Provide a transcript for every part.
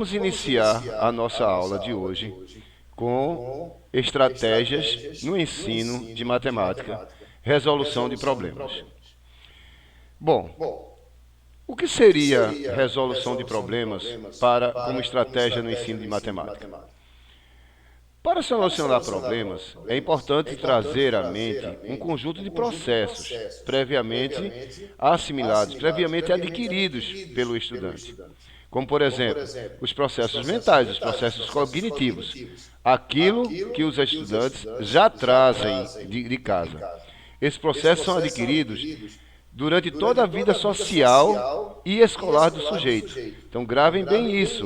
Vamos iniciar a nossa aula de hoje com estratégias no ensino de matemática, resolução de problemas. Bom, o que seria resolução de problemas como estratégia no ensino de matemática? Para solucionar problemas, é importante trazer à mente um conjunto de processos previamente assimilados, previamente adquiridos pelo estudante. Como, por exemplo, os processos mentais, os processos cognitivos, aquilo que os estudantes já trazem de casa. Esses processos são adquiridos durante toda a vida social e escolar do sujeito. Então, gravem bem isso.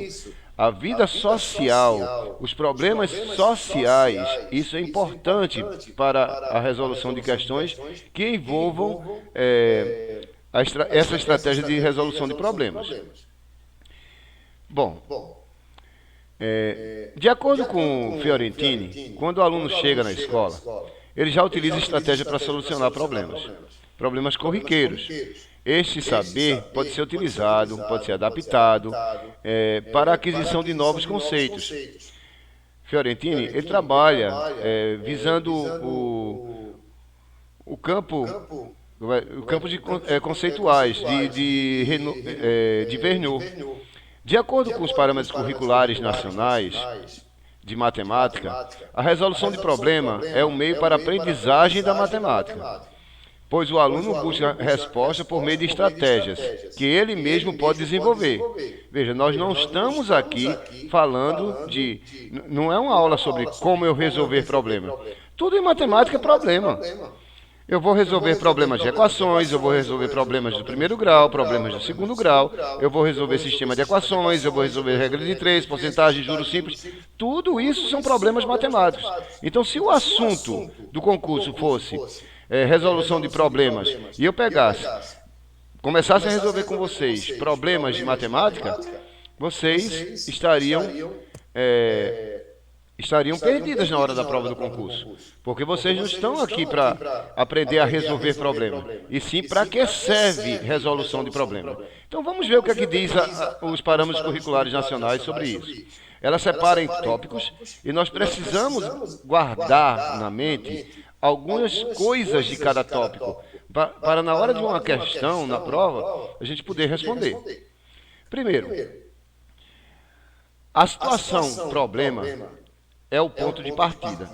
A vida social, os problemas sociais, isso é importante para a resolução de questões que envolvam essa estratégia de resolução de problemas. Bom, de acordo com Fiorentini, quando o aluno chega na escola, ele já utiliza estratégia para solucionar problemas corriqueiros. Este saber pode ser utilizado, pode ser adaptado para a aquisição de novos conceitos. Fiorentini, ele trabalha visando o campo de conceituais de Vernet. De acordo com os parâmetros curriculares nacionais de matemática, a resolução de problema é um meio para a aprendizagem da matemática, pois o aluno busca resposta por meio de estratégias que ele mesmo pode desenvolver. Veja, nós não estamos aqui falando de... Não é uma aula sobre como eu resolver problema. Tudo em matemática é problema. Eu vou resolver problemas de equações, eu vou resolver problemas do primeiro grau, problemas do segundo grau, eu vou resolver sistema de equações, eu vou resolver regra de três, porcentagem, juros simples. Tudo isso são problemas matemáticos. Então, se o assunto do concurso fosse resolução de problemas e eu começasse a resolver com vocês problemas de matemática, vocês estariam perdidas na hora da prova do concurso, porque vocês não estão aqui para aprender a resolver problema, e sim para que serve resolução de problema. Então vamos ver o que é que diz os parâmetros curriculares nacionais sobre isso. Ela separa em tópicos e nós precisamos guardar na mente algumas coisas de cada tópico, para na hora de uma questão na prova, a gente poder responder. Primeiro, a situação problema é o ponto de partida.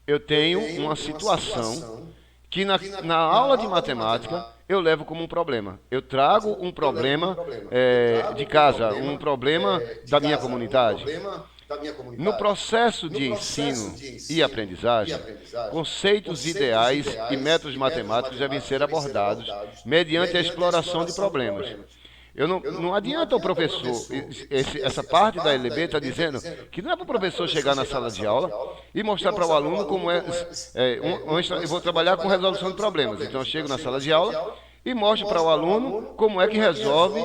Eu tenho uma situação que na aula de matemática eu levo como um problema. Eu trago um problema de casa, um problema da minha comunidade. No processo de ensino e aprendizagem, conceitos ideais e métodos matemáticos devem ser abordados mediante a exploração de problemas. Não adianta o professor, essa parte da LB está dizendo que não é para o professor chegar na sala de aula e mostrar para o aluno como eu vou trabalhar com resolução de problemas. Então eu chego na sala de aula e mostro para o aluno como é que resolve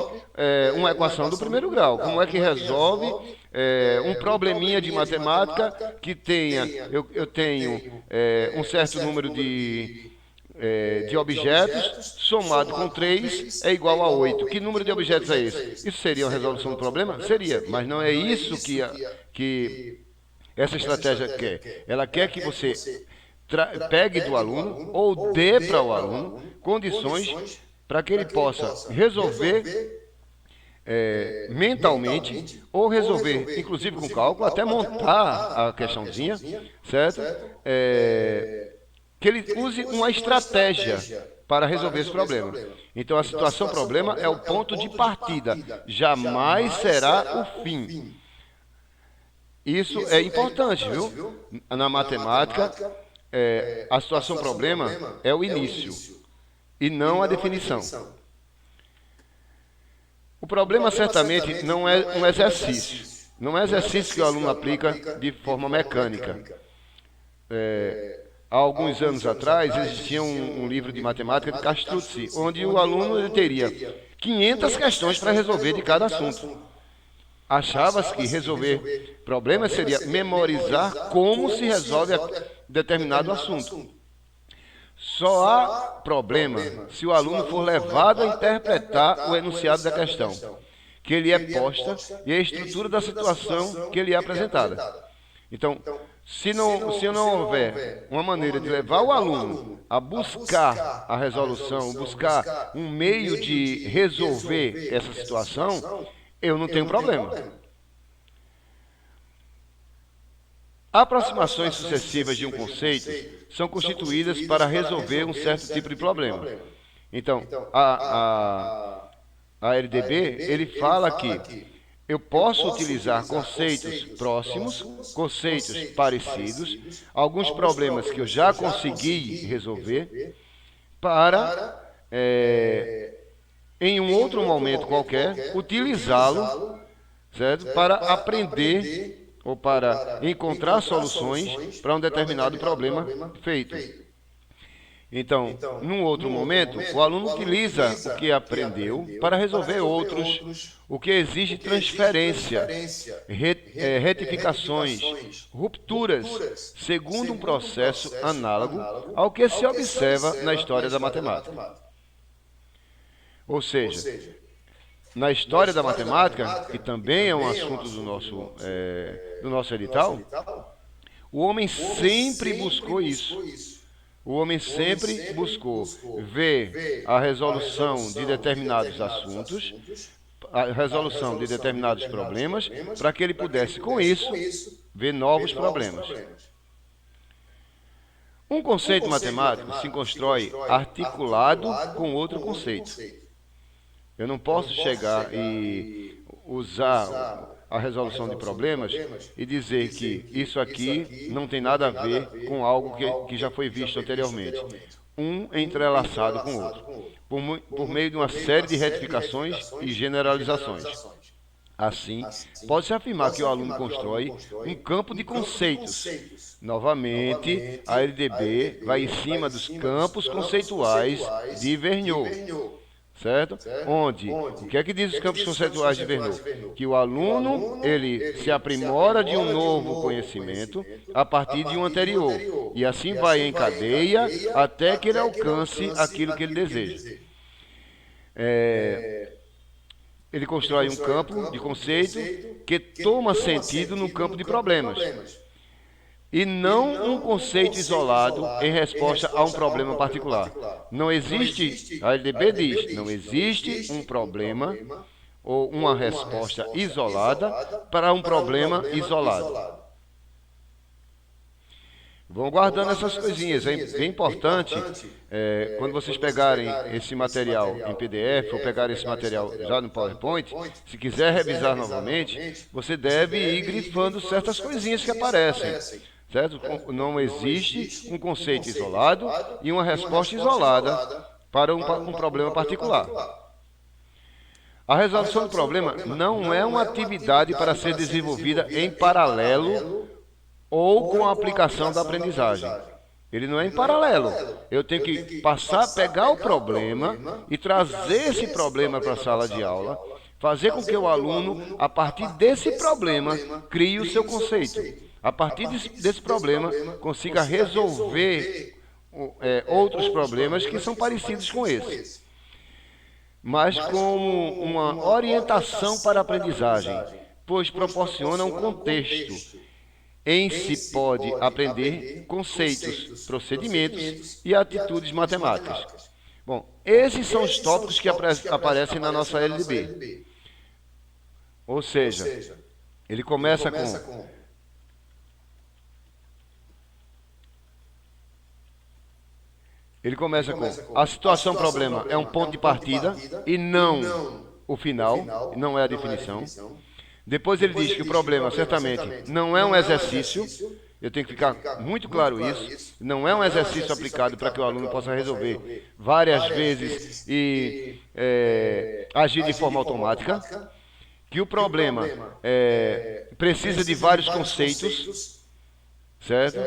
uma equação do primeiro grau, como é que resolve um probleminha de matemática que eu tenho um certo número de objetos, somado com 3 é igual a 8. Que número de objetos é esse? Isso seria uma resolução do problema? Seria, mas não é isso que essa estratégia quer. Ela quer que você pegue do aluno ou dê para o aluno condições para que ele possa resolver mentalmente, ou resolver, inclusive com cálculo, até montar a questãozinha, certo? Que ele use uma estratégia para resolver esse problema. Então, a situação problema é o ponto de partida, jamais será o fim. Isso é importante, viu? Na matemática, a situação problema é o início e não a definição. O problema certamente não é um exercício. Não é exercício que o aluno aplica de forma mecânica. Há alguns anos atrás, existia um livro de matemática de Castrucci, onde o aluno teria 500 questões para resolver de cada assunto. Achava-se que resolver problemas seria memorizar como se resolve determinado assunto. Só há problema se o aluno for levado a interpretar o enunciado da questão, que lhe é posta e a estrutura da situação que lhe é apresentada. Então, se não houver uma maneira de levar o aluno a buscar a resolução, buscar um meio de resolver essa situação, eu não tenho problema. Aproximações sucessivas de um conceito são constituídas para resolver um certo tipo de problema. Então, a LDB, ele fala que eu posso utilizar conceitos próximos, conceitos parecidos, alguns problemas que eu já consegui resolver, para, em um outro momento qualquer, utilizá-lo, certo? Para aprender ou para encontrar soluções para um determinado problema feito. Então, num outro momento, o aluno utiliza o que aprendeu para resolver outros, o que exige transferência, retificações, rupturas, segundo um processo análogo ao que se observa na história da matemática. Ou seja, na história da matemática, que também é um assunto do nosso edital, o homem sempre buscou isso. O homem sempre buscou ver a resolução de determinados assuntos, a resolução de determinados problemas, para que ele pudesse, com isso, ver novos problemas. Um conceito matemático se constrói articulado com outro conceito. Eu não posso chegar e usar a resolução de problemas e dizer que isso aqui não tem nada a ver com algo que já foi visto anteriormente. Um é entrelaçado com o outro, por meio de uma série de retificações e generalizações. Assim, pode-se afirmar que o aluno constrói um campo de conceitos. Novamente, a LDB vai em cima dos campos conceituais de Vergniaud. Certo? Onde, o que é que diz os campos conceituais de Vergniaud? Que o aluno, ele se aprimora de um novo conhecimento a partir de um anterior. E assim vai em cadeia até que ele alcance aquilo que ele deseja. Ele constrói um campo de conceito que toma sentido no campo de problemas. E não um conceito isolado em resposta a um problema particular. Não existe, a LDB diz, não existe um problema ou uma resposta isolada para um problema isolado. Vão guardando essas coisinhas, é bem importante, quando vocês pegarem esse material em PDF ou pegarem esse material já no PowerPoint, se quiser revisar novamente, você deve ir grifando certas coisinhas que aparecem. Certo? Não existe um conceito isolado e uma resposta isolada para um problema particular. A resolução do problema não é uma atividade para ser desenvolvida em paralelo ou com a aplicação da aprendizagem. Ele não é em paralelo. Eu tenho que pegar o problema e trazer esse problema para a sala de aula, fazer com que o aluno, a partir desse problema, crie o seu conceito. A partir desse problema, consiga resolver outros problemas que são parecidos com esse, mas como uma orientação para a aprendizagem, pois proporciona um contexto em que se pode aprender conceitos, procedimentos e atitudes matemáticas. Bom, esses são os tópicos que aparecem na nossa LDB. Ou seja, ele começa com a situação problema é um ponto de partida e não o final, não é a definição. Depois ele diz que o problema certamente não é um exercício, eu tenho que ficar muito claro isso, não é um exercício aplicado para que o aluno possa resolver várias vezes e agir de forma automática, que o problema precisa de vários conceitos, certo?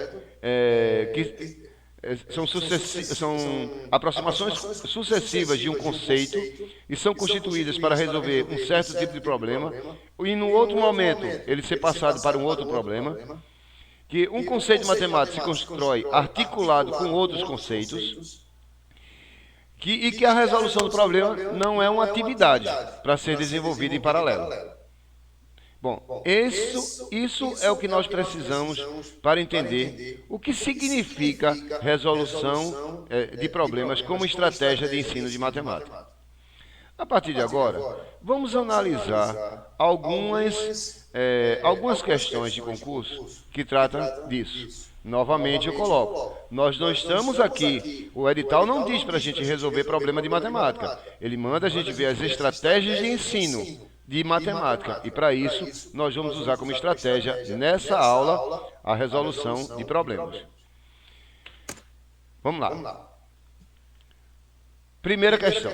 Que são aproximações sucessivas de um conceito e são constituídas para resolver um certo tipo de problema e, no outro momento, ele ser passado para um outro problema, que um conceito matemático se constrói articulado com outros conceitos, e que a resolução do problema não é uma atividade para ser desenvolvida em paralelo. Bom, isso é o que nós precisamos para entender o que significa resolução de problemas como estratégia de ensino de matemática. A partir de agora, vamos analisar algumas questões de concurso que tratam disso. Novamente eu coloco, nós não estamos aqui, o edital não diz para a gente resolver problema de matemática, ele manda a gente ver as estratégias de ensino de matemática, e para isso nós vamos usar como estratégia nessa aula a resolução de problemas. Vamos lá. Primeira questão.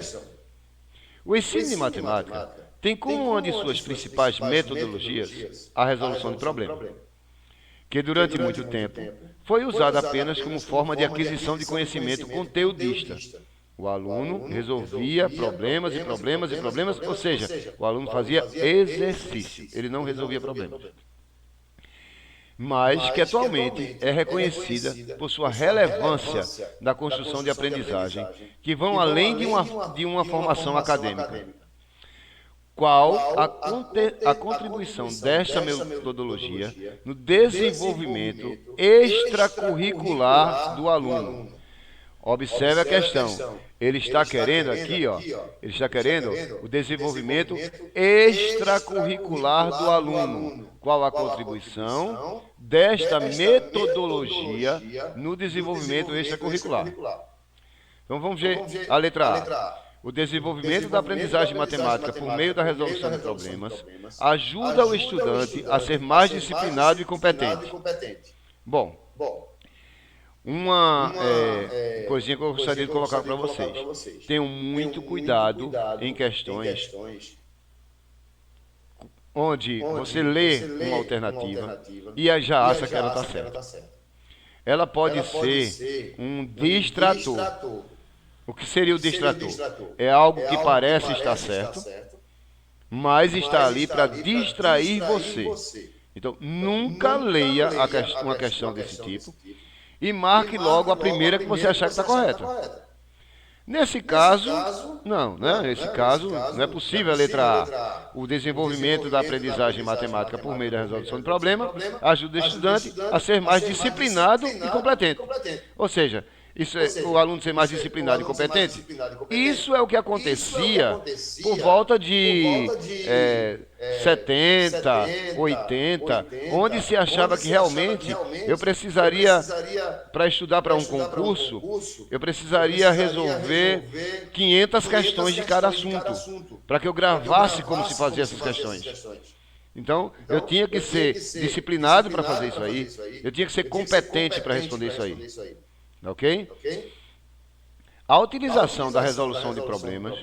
O ensino de matemática tem como uma de suas principais metodologias a resolução de problemas, que durante muito tempo foi usada apenas como forma de aquisição de conhecimento conteudista. O aluno resolvia problemas e problemas e problemas, ou seja, o aluno fazia exercício, ele não resolvia problemas. Mas que atualmente é reconhecida por sua relevância na construção de aprendizagem, que vão além de uma formação acadêmica. Qual a contribuição desta metodologia no desenvolvimento extracurricular do aluno? Observe a questão. Ele está querendo aqui, ele está querendo o desenvolvimento extracurricular do aluno. Qual a contribuição desta metodologia no desenvolvimento extracurricular? Então vamos ver a letra A. O desenvolvimento da aprendizagem matemática por meio da resolução de problemas ajuda o estudante a ser mais disciplinado e competente. Bom, uma coisinha que eu gostaria de colocar para vocês. Tenham muito cuidado em questões onde você lê uma alternativa e aí já acha que ela está certa. Ela pode ser um distrator. O que seria o distrator? É algo que parece estar certo, mas está ali para distrair você. Então, nunca leia uma questão desse tipo e marque logo a primeira que você achar que está correta. Nesse caso, não, né? Nesse caso, não é possível a letra A. O desenvolvimento da aprendizagem matemática por meio da resolução de problema ajuda o estudante a ser mais disciplinado e competente. Ou seja, o aluno ser mais disciplinado e competente. Isso é o que acontecia por volta de 70, 80, onde se achava que realmente eu precisaria, para estudar para um concurso, eu precisaria resolver 500 questões de cada assunto, para que eu gravasse como se fazia essas questões. Então, eu tinha que ser disciplinado para fazer isso aí, eu tinha que ser competente para responder isso aí. Ok? A utilização da resolução de problemas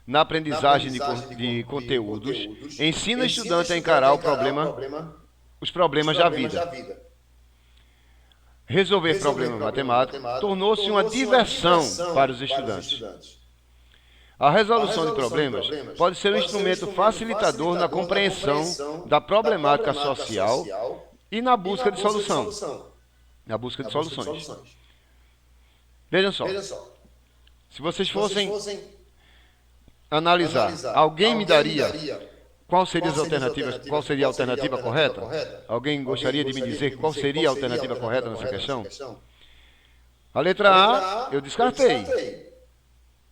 na aprendizagem de conteúdos ensina o estudante a encarar os problemas da vida. Resolver problemas matemáticos tornou-se uma diversão para os estudantes. A resolução de problemas pode ser um instrumento facilitador na compreensão da problemática social e na busca de soluções. Vejam só, se vocês fossem analisar, alguém me daria qual seria a alternativa correta? Alguém gostaria de me dizer qual seria a alternativa correta nessa questão? A letra A, eu descartei.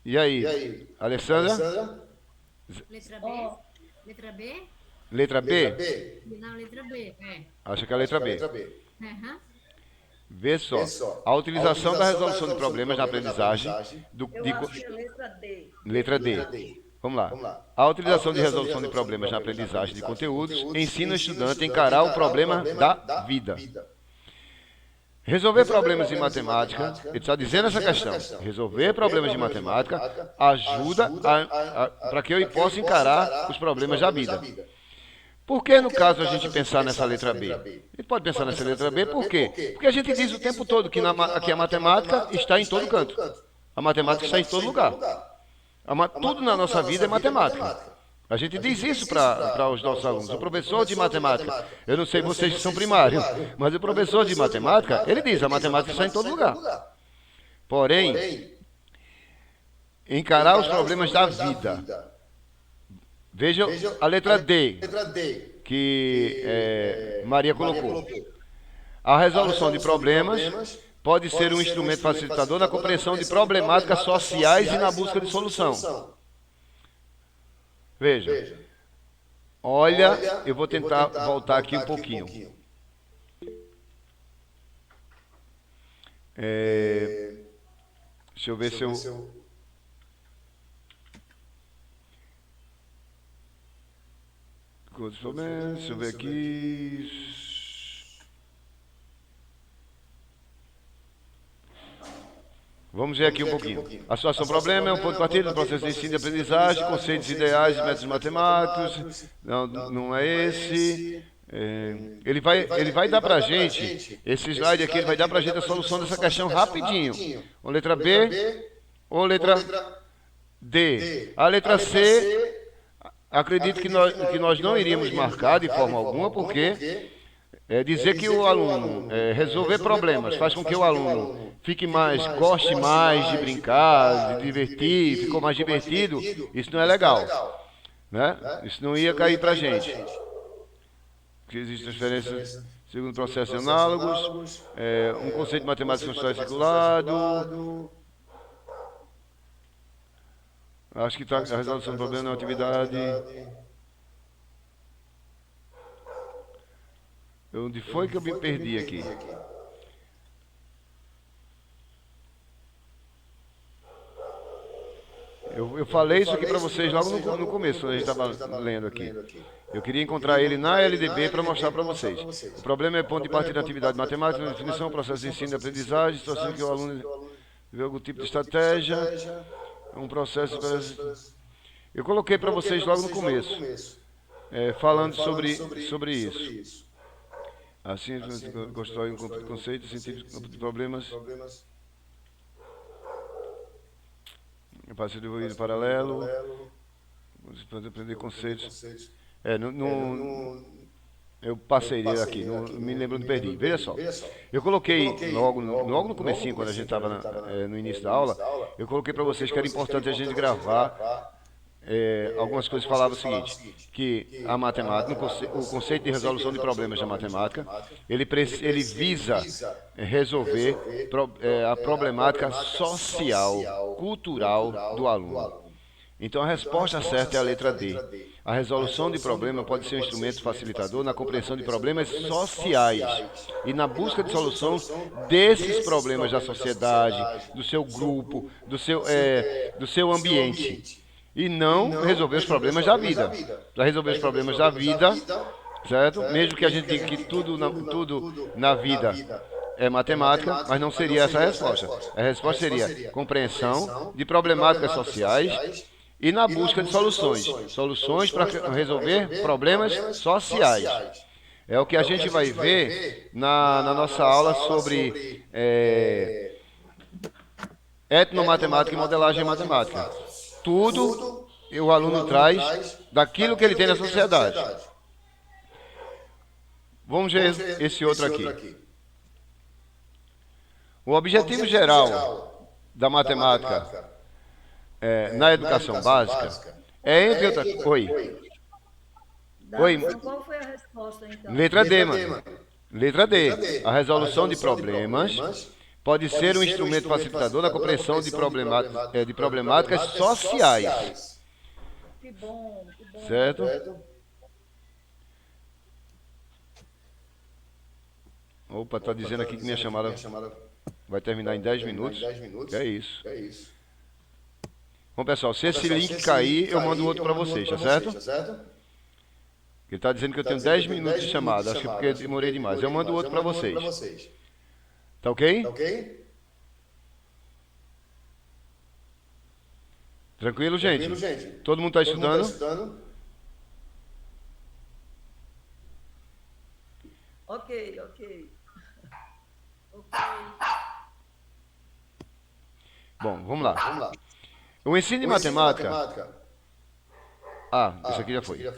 E aí, Alessandra? Letra B? Letra B? Letra B? Não, letra B. Acha que é a letra B. Uhum. Vê só, a utilização da resolução de problemas na aprendizagem letra D. Letra D. Vamos lá. A utilização de resolução de problemas na aprendizagem de conteúdos ensina o estudante a encarar o problema da vida. Resolver problemas de matemática, ele está dizendo essa questão, resolver problemas de matemática ajuda para que eu possa encarar os problemas da vida. Por que, no caso, a gente pensar nessa letra B? A gente pode pensar nessa letra B por quê? Porque a gente diz o tempo todo que aqui a matemática está em todo canto. A matemática está em todo lugar. Tudo na nossa vida é matemática. A gente diz isso para os nossos alunos. O professor de matemática, eu não sei vocês que são primários, mas o professor de matemática, ele diz, a matemática está em todo lugar. Porém, encarar os problemas da vida. Veja a letra D, que Maria colocou. A resolução de problemas pode ser um instrumento facilitador na compreensão de problemáticas sociais e na busca de solução. Veja. Olha, eu vou tentar voltar aqui um pouquinho. Deixa eu ver se eu... Deixa eu ver aqui. Vamos ver aqui um pouquinho. A situação problema é um ponto de partida do processo de ensino e aprendizagem, conceitos ideais e métodos matemáticos. Não é esse. Ele vai dar pra gente, esse slide aqui, ele vai dar pra gente a solução dessa questão rapidinho. Ou letra B, ou letra D. A letra C, acredito que nós não iríamos marcar de forma alguma, porque dizer que o aluno resolver problemas faz com que o aluno goste mais de brincar, de divertir, ficou mais divertido, isso não é legal, né? Isso não ia cair pra gente. Que existe transferência segundo processos análogos, um conceito de matemática constitucional circulado. Acho que a resolução do problema na atividade. Onde foi que eu me perdi aqui? Eu falei isso aqui para vocês logo no começo, quando a gente estava lendo aqui. Eu queria encontrar ele na LDB para mostrar para vocês. O problema é ponto de partida da atividade matemática, na definição, processo de ensino e aprendizagem, situação que o aluno vê algum tipo de estratégia, um processo... Eu coloquei para vocês logo no começo, falando sobre isso. Assim, constrói um conceito científico de problemas... Passo desenvolvido paralelo, você pode aprender conceitos. Eu passei aqui, não me lembro onde perdi. Veja só, eu coloquei logo no comecinho, quando a gente estava no início da aula, eu coloquei para vocês que era importante a gente gravar algumas coisas que falavam o seguinte, que a matemática, o conceito de resolução de problemas da matemática, ele visa resolver a problemática social, cultural do aluno. Então a resposta certa é a letra D. A resolução de problema pode ser um instrumento facilitador na compreensão de problemas sociais e na busca de solução desses problemas da sociedade, do seu grupo, do seu ambiente. E não resolver os problemas da vida. Para resolver os problemas da vida, certo? Mesmo que a gente diga que tudo na vida é matemática, mas não seria essa a resposta. A resposta seria compreensão de problemáticas sociais e na busca de soluções. Soluções para resolver problemas sociais. É o que a gente vai ver na nossa aula sobre etnomatemática e modelagem matemática. Tudo o aluno traz daquilo que ele tem na sociedade. Vamos ver esse outro aqui. O objetivo geral da matemática na educação básica é, entre outras coisas... Oi. Qual foi a resposta, então? Letra D, mano. Letra D. A resolução de problemas pode ser um instrumento facilitador na compreensão de problemáticas sociais. Que bom, que bom. Certo? Opa, tá dizendo aqui que minha chamada vai terminar em 10 minutos. Que é isso. Bom, pessoal, se esse link cair, eu mando outro para vocês, tá certo? Ele está dizendo que eu tenho 10 minutos de chamada. Acho que é porque eu demorei demais. Eu mando outro para vocês. Tá ok? Tranquilo, gente? Todo mundo está estudando? Ok. Bom, vamos lá. O ensino de matemática... isso aqui já foi.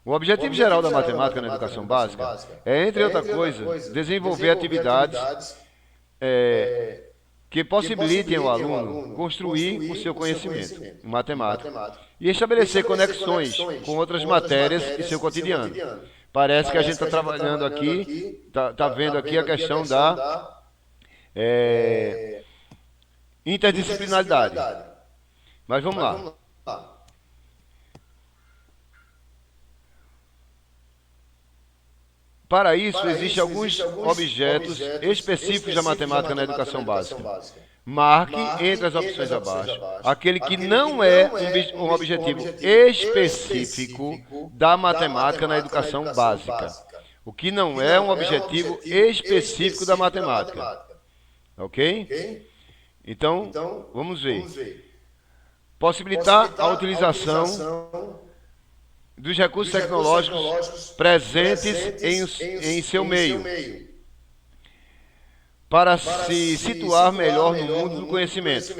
O objetivo geral da matemática na educação básica é, entre outras coisas, desenvolver atividades que possibilitem ao aluno construir o seu conhecimento em matemática e estabelecer conexões com outras matérias em seu cotidiano. Parece que a gente está trabalhando aqui, está vendo aqui a questão da interdisciplinaridade. Mas vamos lá. Para isso, existem alguns objetos específicos da matemática na educação básica. Marque entre as opções abaixo aquele que não é um objetivo específico da matemática na educação básica. O que não é um objetivo específico da matemática. Ok? Então, vamos ver. Possibilitar a utilização dos recursos tecnológicos presentes em seu meio, para se situar melhor no mundo do conhecimento.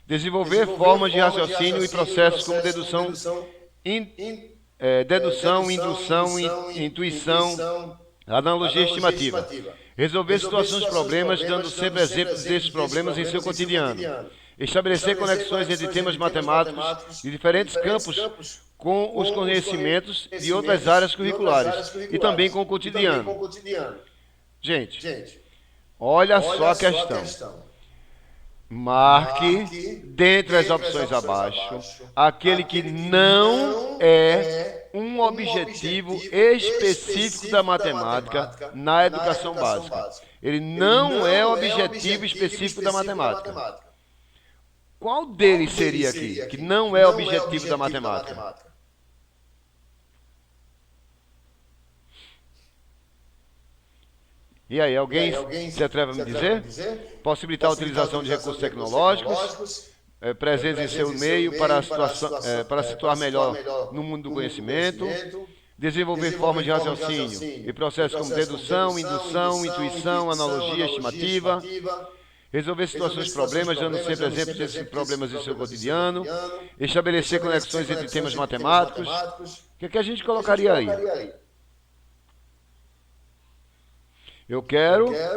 Desenvolver formas de raciocínio e processos como dedução, indução, intuição, analogia e estimativa. Resolver situações de problemas, dando sempre exemplos desses problemas em seu cotidiano. Estabelecer conexões entre temas matemáticos de diferentes campos com os conhecimentos de outras áreas curriculares e também com o cotidiano. Gente, olha só a questão. Marque, dentre as opções abaixo, aquele que não é um objetivo específico da matemática na educação básica. Ele não é objetivo específico da matemática. Qual deles seria aqui, que não é objetivo da matemática? E aí, alguém se atreve a me dizer? Possibilitar a utilização de recursos tecnológicos presentes em seu meio para situar melhor no mundo do conhecimento, desenvolver formas de raciocínio e processos como dedução, indução, intuição, analogia, estimativa, resolver situações de problemas, dando sempre exemplos desses problemas em seu cotidiano, estabelecer conexões entre temas matemáticos. O que a gente colocaria aí?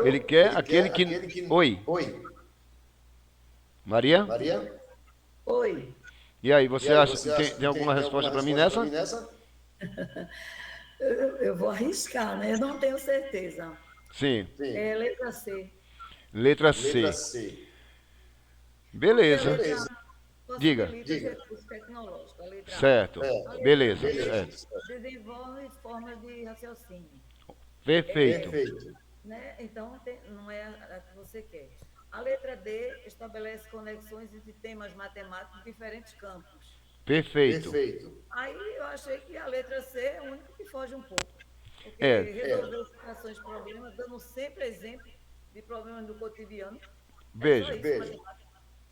Ele quer aquele que... Oi. Maria? Oi. E aí, você acha que tem alguma resposta para mim nessa? Eu vou arriscar, né? Eu não tenho certeza. Sim. É letra C. Letra C. Beleza. Diga. Recurso tecnológico, a letra A. Certo. Beleza. Certo. Desenvolve formas de raciocínio. Perfeito. Né? Então, não é a que você quer. A letra D estabelece conexões entre temas matemáticos de diferentes campos. Perfeito. Aí eu achei que a letra C é o único que foge um pouco. Porque resolver situações de problemas, dando sempre exemplo de problemas do cotidiano. Veja.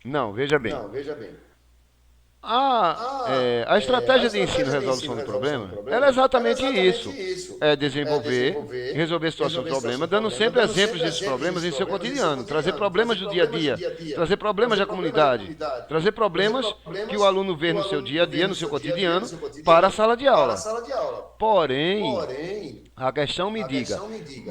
Não, veja bem. A estratégia de ensino e resolução do problema, ela é exatamente isso. É desenvolver, resolver situações de problema, dando sempre exemplos desses problemas em seu cotidiano. Trazer problemas do dia a dia, trazer problemas da comunidade, trazer problemas que o aluno vê no seu dia a dia, no seu cotidiano, para a sala de aula. Porém, a questão me diga,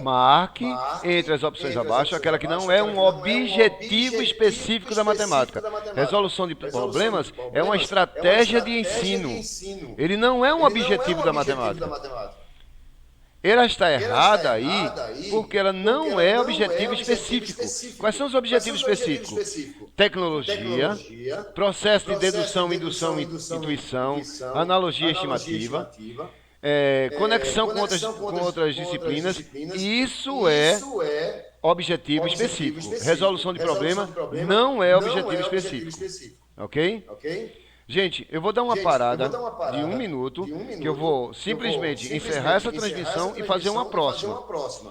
marque entre as opções abaixo aquela que não é um objetivo específico da matemática. Resolução de problemas é uma estratégia de ensino. Ele não é um objetivo da matemática. Ela está errada aí porque ela não é objetivo específico. Quais são os objetivos específicos? Tecnologia, processo de dedução, indução, intuição, analogia estimativa, conexão com outras disciplinas. Isso é objetivo específico. Resolução de problema não é objetivo específico. Ok? Gente, eu vou dar uma parada de 1 minuto, que eu vou simplesmente encerrar essa transmissão e fazer uma próxima.